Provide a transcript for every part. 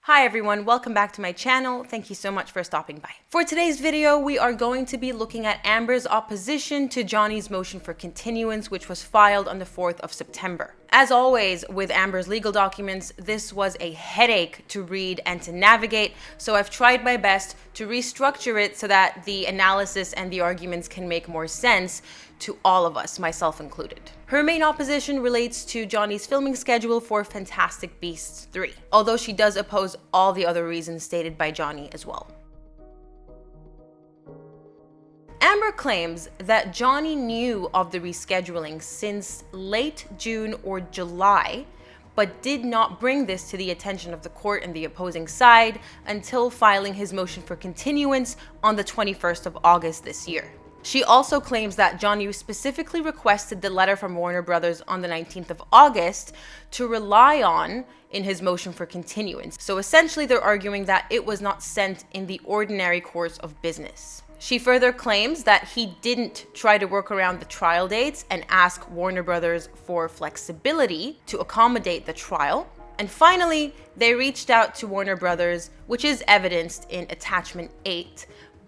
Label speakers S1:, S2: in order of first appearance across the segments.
S1: Hi everyone, welcome back to my channel. Thank you so much for stopping by. For today's video, we are going to be looking at Amber's opposition to Johnny's motion for continuance, which was filed on the 4th of September. As always with Amber's legal documents, this was a headache to read and to navigate, so I've tried my best to restructure it so that the analysis and the arguments can make more sense to all of us, myself included. Her main opposition relates to Johnny's filming schedule for Fantastic Beasts 3, although she does oppose all the other reasons stated by Johnny as well. Amber claims that Johnny knew of the rescheduling since late June or July, but did not bring this to the attention of the court and the opposing side until filing his motion for continuance on the 21st of August this year. She also claims that Johnny specifically requested the letter from Warner Brothers on the 19th of August to rely on in his motion for continuance. So essentially they're arguing that it was not sent in the ordinary course of business. She further claims that he didn't try to work around the trial dates and ask Warner Brothers for flexibility to accommodate the trial. And finally, they reached out to Warner Brothers, which is evidenced in attachment 8,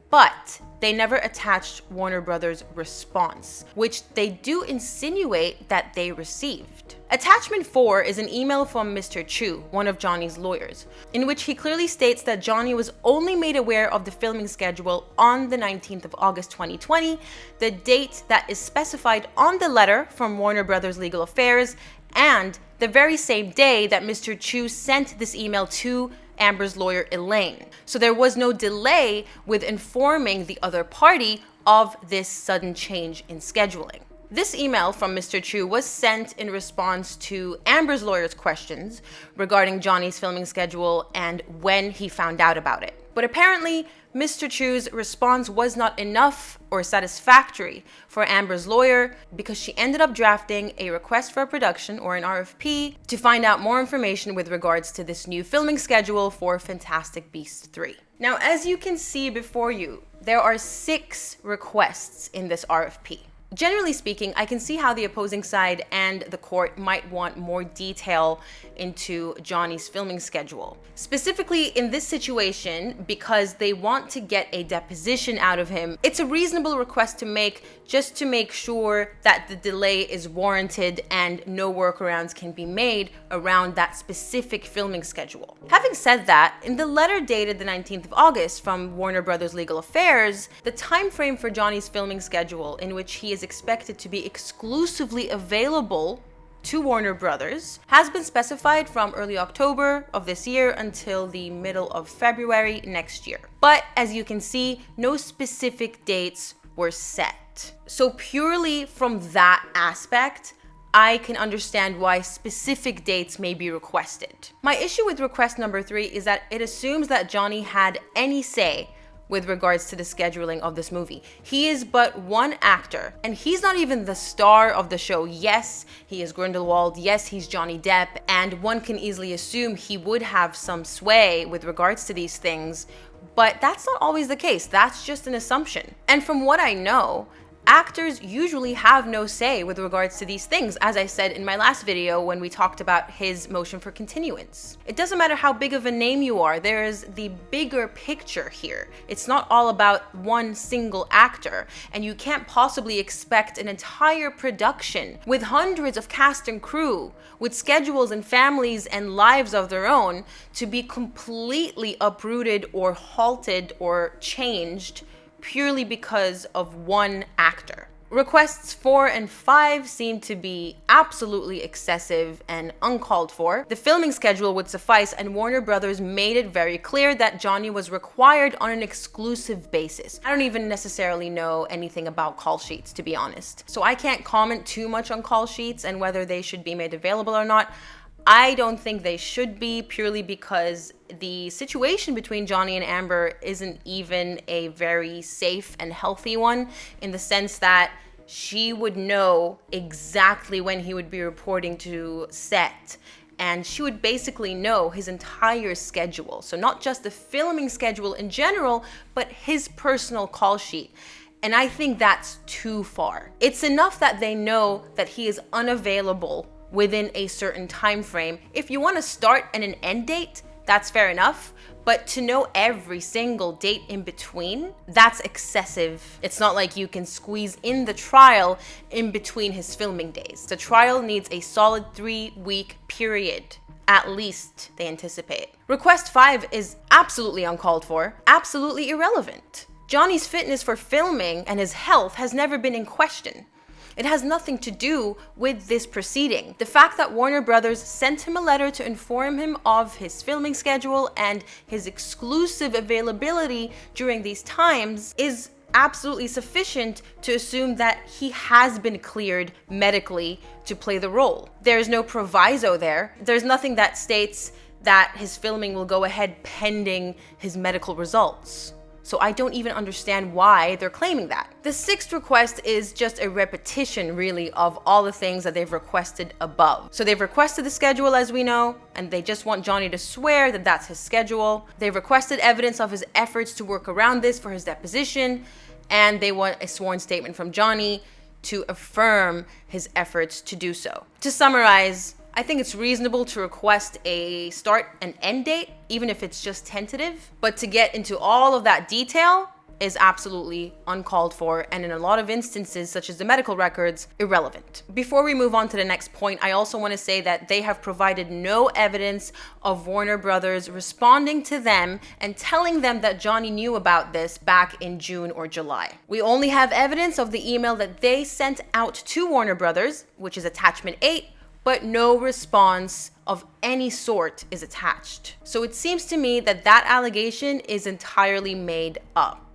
S1: but they never attached Warner Brothers' response, which they do insinuate that they received. Attachment 4 is an email from Mr. Chu, one of Johnny's lawyers, in which he clearly states that Johnny was only made aware of the filming schedule on the 19th of August 2020, the date that is specified on the letter from Warner Brothers Legal Affairs, and the very same day that Mr. Chu sent this email to Amber's lawyer Elaine. So there was no delay with informing the other party of this sudden change in scheduling. This email from Mr. Chu was sent in response to Amber's lawyer's questions regarding Johnny's filming schedule and when he found out about it. But apparently, Mr. Chu's response was not enough or satisfactory for Amber's lawyer because she ended up drafting a request for production, or an RFP, to find out more information with regards to this new filming schedule for Fantastic Beasts 3. Now, as you can see before you, there are 6 requests in this RFP. Generally speaking, I can see how the opposing side and the court might want more detail into Johnny's filming schedule. Specifically in this situation, because they want to get a deposition out of him, it's a reasonable request to make just to make sure that the delay is warranted and no workarounds can be made around that specific filming schedule. Having said that, in the letter dated the 19th of August from Warner Brothers Legal Affairs, the time frame for Johnny's filming schedule in which he is expected to be exclusively available to Warner Brothers has been specified from early October of this year until the middle of February next year. But as you can see, no specific dates were set. So purely from that aspect, I can understand why specific dates may be requested. My issue with request number 3 is that it assumes that Johnny had any say with regards to the scheduling of this movie. He is but one actor, and he's not even the star of the show. Yes, he is Grindelwald, yes, he's Johnny Depp, and one can easily assume he would have some sway with regards to these things, but that's not always the case. That's just an assumption. And from what I know, actors usually have no say with regards to these things, as I said in my last video when we talked about his motion for continuance. It doesn't matter how big of a name you are, there's the bigger picture here. It's not all about one single actor, and you can't possibly expect an entire production with hundreds of cast and crew, with schedules and families and lives of their own, to be completely uprooted or halted or changed purely because of one actor. Requests 4 and 5 seem to be absolutely excessive and uncalled for. The filming schedule would suffice, and Warner Brothers made it very clear that Johnny was required on an exclusive basis. I don't even necessarily know anything about call sheets, to be honest. So I can't comment too much on call sheets and whether they should be made available or not. I don't think they should be, purely because the situation between Johnny and Amber isn't even a very safe and healthy one, in the sense that she would know exactly when he would be reporting to set, and she would basically know his entire schedule. So not just the filming schedule in general, but his personal call sheet. And I think that's too far. It's enough that they know that he is unavailable within a certain time frame. If you want to start and an end date, that's fair enough. But to know every single date in between, that's excessive. It's not like you can squeeze in the trial in between his filming days. The trial needs a solid 3-week period, at least, they anticipate. Request 5 is absolutely uncalled for, absolutely irrelevant. Johnny's fitness for filming and his health has never been in question. It has nothing to do with this proceeding. The fact that Warner Brothers sent him a letter to inform him of his filming schedule and his exclusive availability during these times is absolutely sufficient to assume that he has been cleared medically to play the role. There's no proviso there. There's nothing that states that his filming will go ahead pending his medical results. So I don't even understand why they're claiming that. The 6th request is just a repetition, really, of all the things that they've requested above. So they've requested the schedule, as we know, and they just want Johnny to swear that that's his schedule. They've requested evidence of his efforts to work around this for his deposition, and they want a sworn statement from Johnny to affirm his efforts to do so. To summarize, I think it's reasonable to request a start and end date, even if it's just tentative. But to get into all of that detail is absolutely uncalled for, and in a lot of instances, such as the medical records, irrelevant. Before we move on to the next point, I also want to say that they have provided no evidence of Warner Brothers responding to them and telling them that Johnny knew about this back in June or July. We only have evidence of the email that they sent out to Warner Brothers, which is attachment 8, but no response of any sort is attached. So it seems to me that that allegation is entirely made up.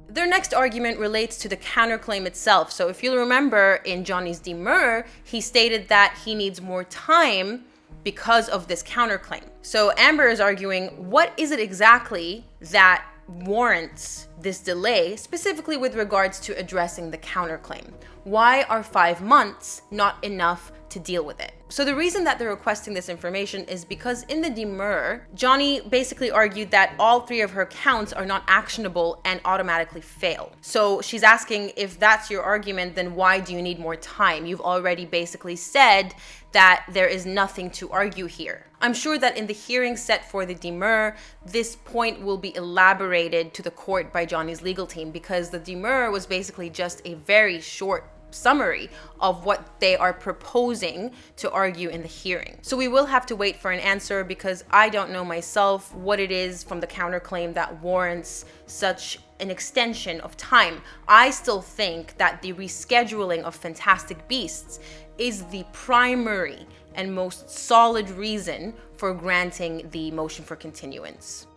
S1: Their next argument relates to the counterclaim itself. So if you'll remember, in Johnny's demur, he stated that he needs more time because of this counterclaim. So Amber is arguing, what is it exactly that warrants this delay, specifically with regards to addressing the counterclaim? Why are 5 months not enough to deal with it? So the reason that they're requesting this information is because in the demur, Johnny basically argued that all 3 of her counts are not actionable and automatically fail. So she's asking, if that's your argument, then why do you need more time? You've already basically said that there is nothing to argue here. I'm sure that in the hearing set for the demur, this point will be elaborated to the court by Johnny's legal team, because the demur was basically just a very short summary of what they are proposing to argue in the hearing. So we will have to wait for an answer, because I don't know myself what it is from the counterclaim that warrants such an extension of time. I still think that the rescheduling of Fantastic Beasts is the primary and most solid reason for granting the motion for continuance.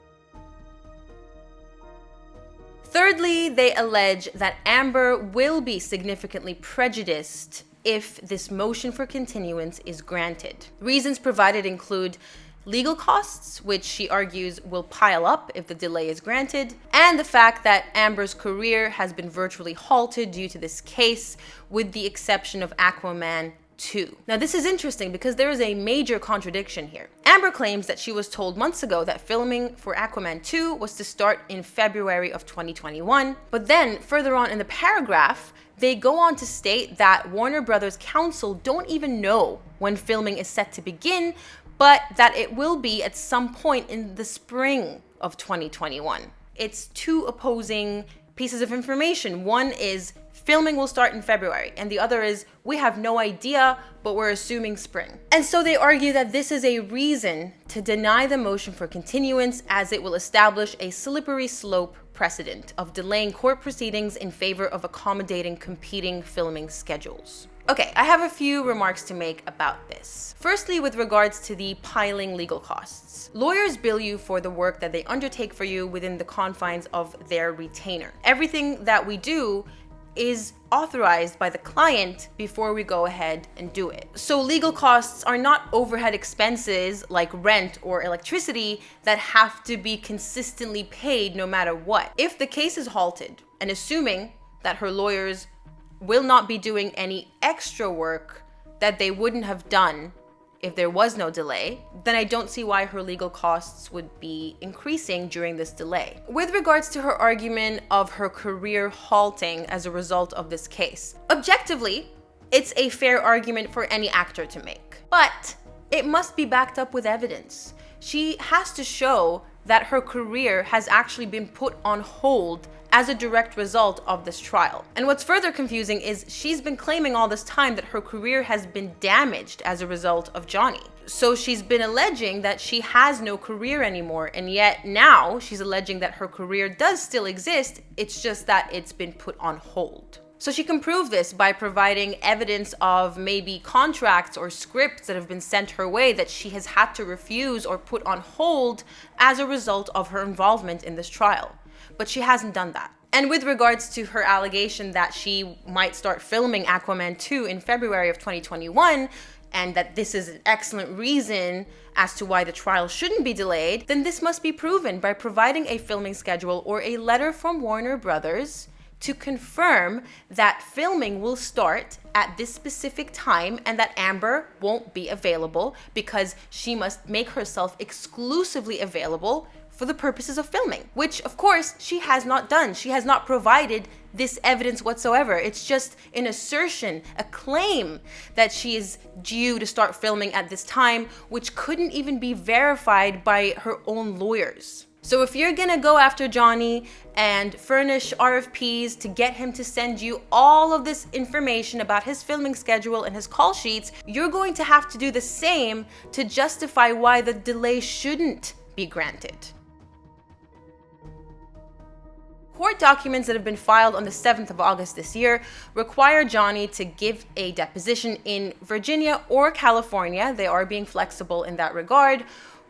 S1: Thirdly, they allege that Amber will be significantly prejudiced if this motion for continuance is granted. Reasons provided include legal costs, which she argues will pile up if the delay is granted, and the fact that Amber's career has been virtually halted due to this case, with the exception of Aquaman 2. Now this is interesting because there is a major contradiction here. Amber claims that she was told months ago that filming for Aquaman 2 was to start in February of 2021, but then further on in the paragraph, they go on to state that Warner Brothers counsel don't even know when filming is set to begin, but that it will be at some point in the spring of 2021. It's 2 opposing pieces of information. One is filming will start in February, and the other is we have no idea, but we're assuming spring. And so they argue that this is a reason to deny the motion for continuance, as it will establish a slippery slope precedent of delaying court proceedings in favor of accommodating competing filming schedules. Okay, I have a few remarks to make about this. Firstly, with regards to the piling legal costs. Lawyers bill you for the work that they undertake for you within the confines of their retainer. Everything that we do is authorized by the client before we go ahead and do it. So legal costs are not overhead expenses like rent or electricity that have to be consistently paid no matter what. If the case is halted, and assuming that her lawyers will not be doing any extra work that they wouldn't have done if there was no delay, then I don't see why her legal costs would be increasing during this delay. With regards to her argument of her career halting as a result of this case, objectively, It's a fair argument for any actor to make. But it must be backed up with evidence. She has to show that her career has actually been put on hold as a direct result of this trial. And what's further confusing is she's been claiming all this time that her career has been damaged as a result of Johnny. So she's been alleging that she has no career anymore, and yet now she's alleging that her career does still exist, it's just that it's been put on hold. So she can prove this by providing evidence of maybe contracts or scripts that have been sent her way that she has had to refuse or put on hold as a result of her involvement in this trial. But she hasn't done that. And with regards to her allegation that she might start filming Aquaman 2 in February of 2021, and that this is an excellent reason as to why the trial shouldn't be delayed, then this must be proven by providing a filming schedule or a letter from Warner Brothers to confirm that filming will start at this specific time and that Amber won't be available because she must make herself exclusively available for the purposes of filming, which of course she has not done. She has not provided this evidence whatsoever. It's just an assertion, a claim that she is due to start filming at this time, which couldn't even be verified by her own lawyers. So if you're gonna go after Johnny and furnish RFPs to get him to send you all of this information about his filming schedule and his call sheets, you're going to have to do the same to justify why the delay shouldn't be granted. Court documents that have been filed on the 7th of August this year require Johnny to give a deposition in Virginia or California. They are being flexible in that regard,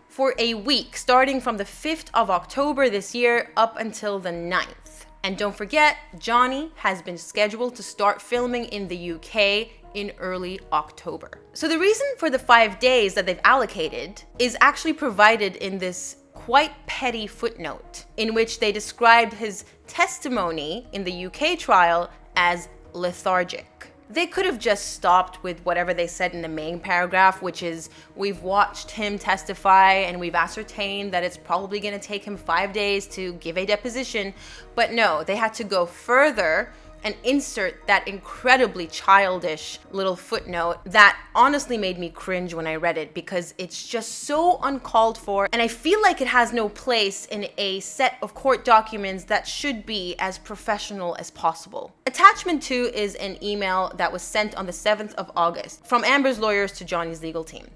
S1: for a week, starting from the 5th of October this year up until the 9th. And don't forget, Johnny has been scheduled to start filming in the UK in early October. So the reason for the 5 days that they've allocated is actually provided in this quite petty footnote in which they described his testimony in the UK trial as lethargic. They could have just stopped with whatever they said in the main paragraph, which is, we've watched him testify and we've ascertained that it's probably going to take him 5 days to give a deposition. But no, they had to go further and insert that incredibly childish little footnote that honestly made me cringe when I read it, because it's just so uncalled for, and I feel like it has no place in a set of court documents that should be as professional as possible. Attachment 2 is an email that was sent on the 7th of August from Amber's lawyers to Johnny's legal team.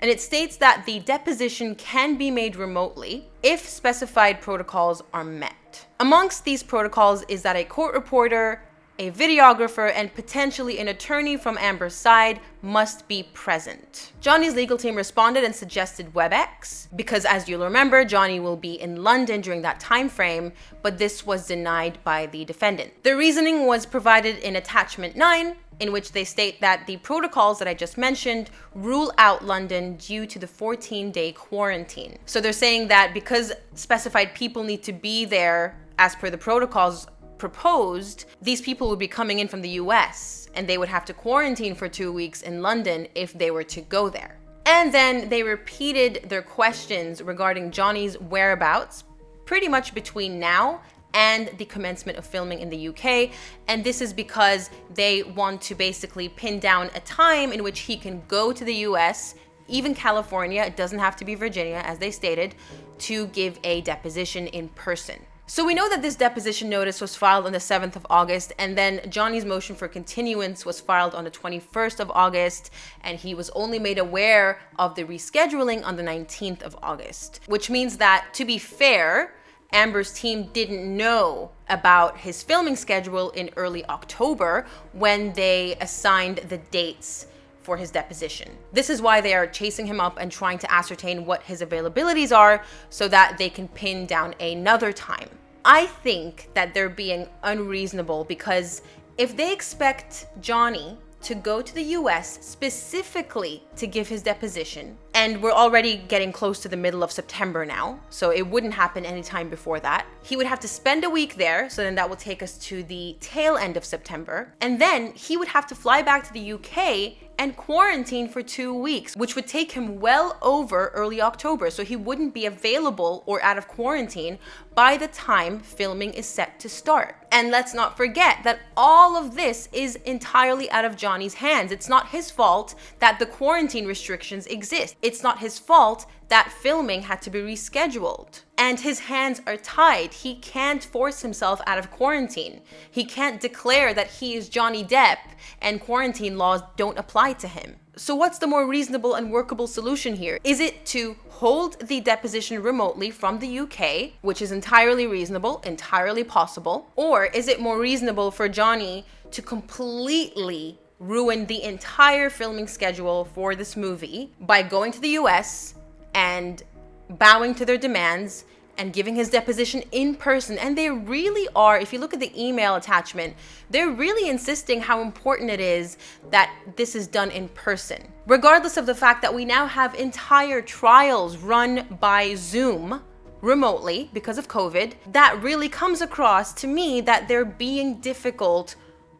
S1: And it states that the deposition can be made remotely if specified protocols are met. Amongst these protocols is that a court reporter, a videographer, and potentially an attorney from Amber's side must be present. Johnny's legal team responded and suggested WebEx because, as you'll remember, Johnny will be in London during that time frame, but this was denied by the defendant. The reasoning was provided in attachment 9, in which they state that the protocols that I just mentioned rule out London due to the 14-day quarantine. So they're saying that because specified people need to be there as per the protocols proposed, these people would be coming in from the US and they would have to quarantine for 2 weeks in London if they were to go there. And then they repeated their questions regarding Johnny's whereabouts pretty much between now and the commencement of filming in the UK. And this is because they want to basically pin down a time in which he can go to the US, even California, it doesn't have to be Virginia as they stated, to give a deposition in person. So we know that this deposition notice was filed on the 7th of August, and then Johnny's motion for continuance was filed on the 21st of August, and he was only made aware of the rescheduling on the 19th of August, which means that, to be fair, Amber's team didn't know about his filming schedule in early October when they assigned the dates for his deposition. This is why they are chasing him up and trying to ascertain what his availabilities are so that they can pin down another time. I think that they're being unreasonable because if they expect Johnny to go to the US specifically to give his deposition, and we're already getting close to the middle of September now, so it wouldn't happen anytime before that, he would have to spend a week there, so then that will take us to the tail end of September, and then he would have to fly back to the UK and quarantine for 2 weeks, which would take him well over early October. So he wouldn't be available or out of quarantine by the time filming is set to start. And let's not forget that all of this is entirely out of Johnny's hands. It's not his fault that the quarantine restrictions exist. It's not his fault that filming had to be rescheduled. And his hands are tied. He can't force himself out of quarantine. He can't declare that he is Johnny Depp and quarantine laws don't apply to him. So what's the more reasonable and workable solution here? Is it to hold the deposition remotely from the UK, which is entirely reasonable, entirely possible? Or is it more reasonable for Johnny to completely ruin the entire filming schedule for this movie by going to the US and bowing to their demands and giving his deposition in person? And they really are, if you look at the email attachment, they're really insisting how important it is that this is done in person. Regardless of the fact that we now have entire trials run by Zoom remotely because of COVID, that really comes across to me that they're being difficult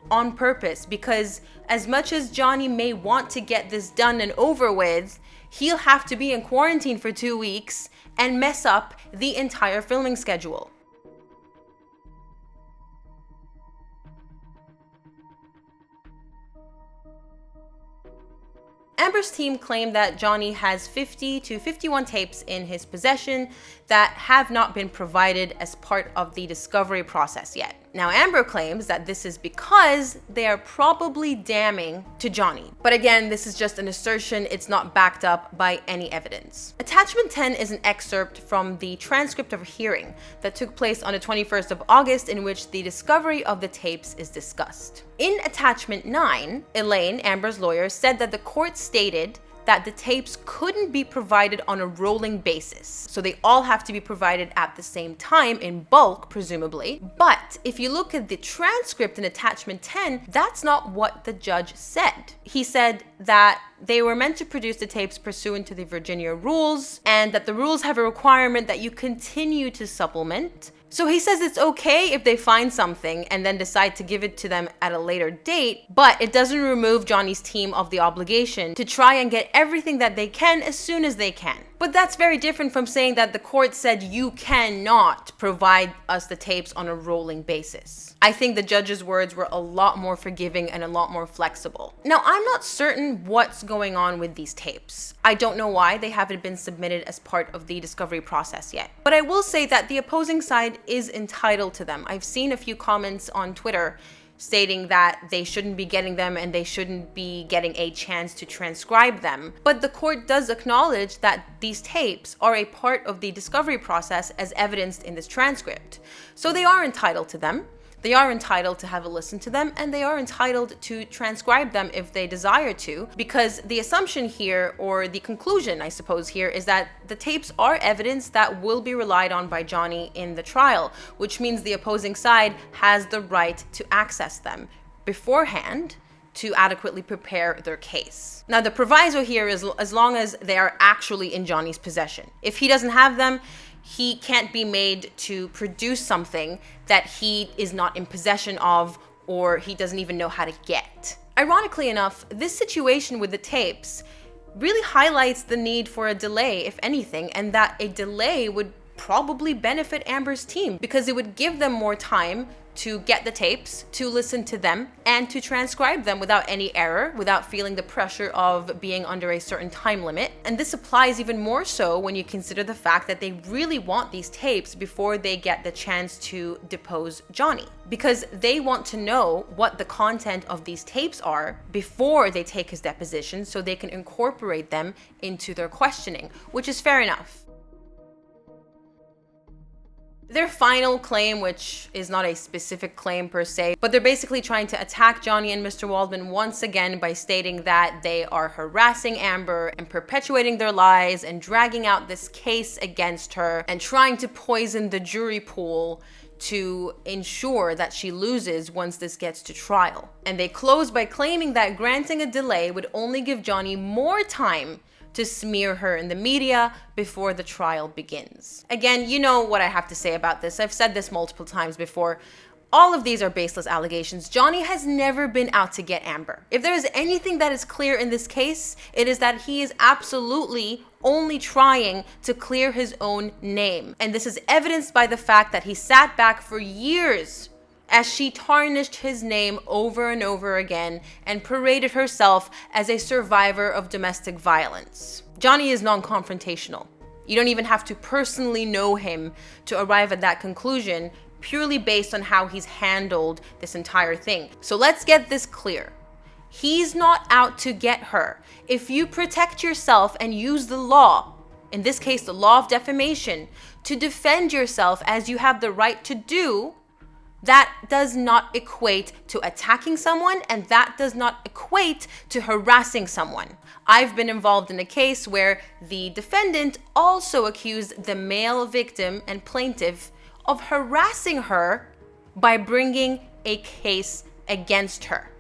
S1: on purpose, because as much as Johnny may want to get this done and over with, he'll have to be in quarantine for 2 weeks and mess up the entire filming schedule. Amber's team claimed that Johnny has 50 to 51 tapes in his possession that have not been provided as part of the discovery process yet. Now, Amber claims that this is because they are probably damning to Johnny. But again, this is just an assertion. It's not backed up by any evidence. Attachment 10 is an excerpt from the transcript of a hearing that took place on the 21st of August, in which the discovery of the tapes is discussed. In Attachment 9, Elaine, Amber's lawyer, said that the court stated that the tapes couldn't be provided on a rolling basis. So they all have to be provided at the same time in bulk, presumably. But if you look at the transcript in Attachment 10, that's not what the judge said. He said that they were meant to produce the tapes pursuant to the Virginia rules, and that the rules have a requirement that you continue to supplement. So he says it's okay if they find something and then decide to give it to them at a later date, but it doesn't remove Johnny's team of the obligation to try and get everything that they can as soon as they can. But that's very different from saying that the court said you cannot provide us the tapes on a rolling basis. I think the judge's words were a lot more forgiving and a lot more flexible. Now, I'm not certain what's going on with these tapes. I don't know why they haven't been submitted as part of the discovery process yet. But I will say that the opposing side is entitled to them. I've seen a few comments on Twitter stating that they shouldn't be getting them and they shouldn't be getting a chance to transcribe them. But the court does acknowledge that these tapes are a part of the discovery process as evidenced in this transcript. So they are entitled to them. They are entitled to have a listen to them, and they are entitled to transcribe them if they desire to, because the assumption here, or the conclusion, I suppose, here is that the tapes are evidence that will be relied on by Johnny in the trial, which means the opposing side has the right to access them beforehand to adequately prepare their case. Now, the proviso here is as long as they are actually in Johnny's possession. If he doesn't have them, he can't be made to produce something that he is not in possession of or he doesn't even know how to get. Ironically enough, this situation with the tapes really highlights the need for a delay, if anything, and that a delay would probably benefit Amber's team because it would give them more time to get the tapes, to listen to them, and to transcribe them without any error, without feeling the pressure of being under a certain time limit. And this applies even more so when you consider the fact that they really want these tapes before they get the chance to depose Johnny, because they want to know what the content of these tapes are before they take his deposition so they can incorporate them into their questioning, which is fair enough. Their final claim, which is not a specific claim per se, but they're basically trying to attack Johnny and Mr. Waldman once again by stating that they are harassing Amber and perpetuating their lies and dragging out this case against her and trying to poison the jury pool to ensure that she loses once this gets to trial. And they close by claiming that granting a delay would only give Johnny more time to smear her in the media before the trial begins. Again, you know what I have to say about this. I've said this multiple times before. All of these are baseless allegations. Johnny has never been out to get Amber. If there is anything that is clear in this case, it is that he is absolutely only trying to clear his own name. And this is evidenced by the fact that he sat back for years as she tarnished his name over and over again and paraded herself as a survivor of domestic violence. Johnny is non-confrontational. You don't even have to personally know him to arrive at that conclusion, purely based on how he's handled this entire thing. So let's get this clear. He's not out to get her. If you protect yourself and use the law, in this case, the law of defamation, to defend yourself as you have the right to do, that does not equate to attacking someone, and that does not equate to harassing someone. I've been involved in a case where the defendant also accused the male victim and plaintiff of harassing her by bringing a case against her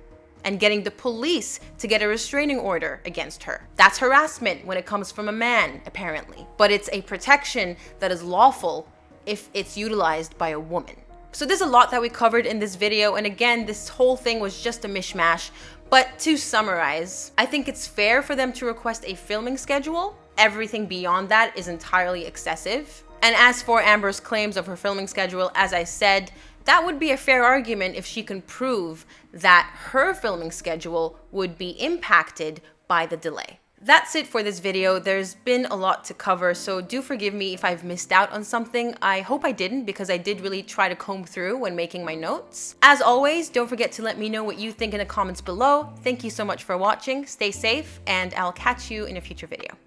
S1: and getting the police to get a restraining order against her. That's harassment when it comes from a man, apparently. But it's a protection that is lawful if it's utilized by a woman. So there's a lot that we covered in this video, and again, this whole thing was just a mishmash. But to summarize, I think it's fair for them to request a filming schedule. Everything beyond that is entirely excessive. And as for Amber's claims of her filming schedule, as I said, that would be a fair argument if she can prove that her filming schedule would be impacted by the delay. That's it for this video. There's been a lot to cover, so do forgive me if I've missed out on something. I hope I didn't, because I did really try to comb through when making my notes. As always, don't forget to let me know what you think in the comments below. Thank you so much for watching. Stay safe, and I'll catch you in a future video.